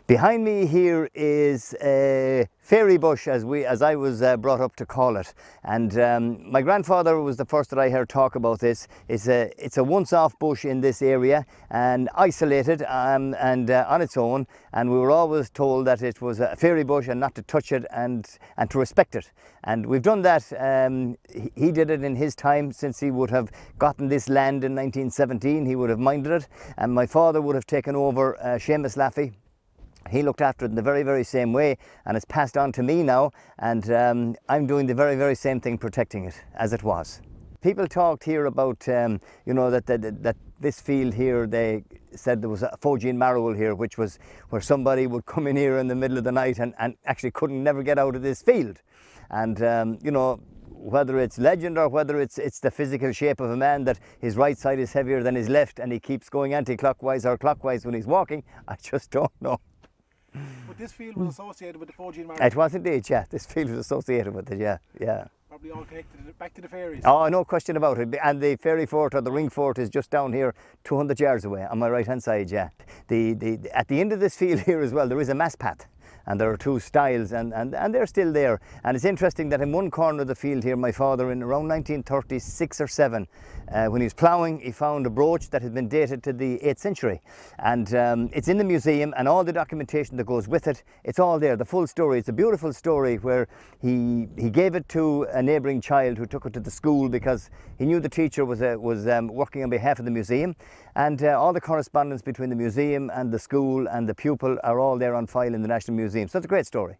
Behind me here is a fairy bush, as I was brought up to call it. And my grandfather was the first that I heard talk about this. It's a once-off bush in this area and isolated and on its own. And we were always told that it was a fairy bush and not to touch it and to respect it. And we've done that. He did it in his time, since he would have gotten this land in 1917. He would have minded it. And my father would have taken over Seamus Laffey. He looked after it in the very, very same way, and it's passed on to me now, and I'm doing the very, very same thing, protecting it as it was. People talked here about, you know, that this field here, they said there was a Fogean marrow here, which was where somebody would come in here in the middle of the night and actually couldn't never get out of this field. And, you know, whether it's legend or whether it's the physical shape of a man, that his right side is heavier than his left and he keeps going anti-clockwise or clockwise when he's walking, I just don't know. But this field was associated with the Fogean marrow? It was indeed, yeah. This field was associated with it, yeah. Probably all connected back to the fairies? Oh, no question about it. And the fairy fort, or the ring fort, is just down here 200 yards away on my right hand side, yeah. At the end of this field here as well, there is a mass path. And there are two stiles, and they're still there. And it's interesting that in one corner of the field here, my father, in around 1936 or 7, when he was ploughing, he found a brooch that had been dated to the 8th century. And it's in the museum, and all the documentation that goes with it, it's all there, the full story. It's a beautiful story where he gave it to a neighbouring child who took it to the school because he knew the teacher was working on behalf of the museum. And all the correspondence between the museum and the school and the pupil are all there on file in the National Museum. So it's a great story.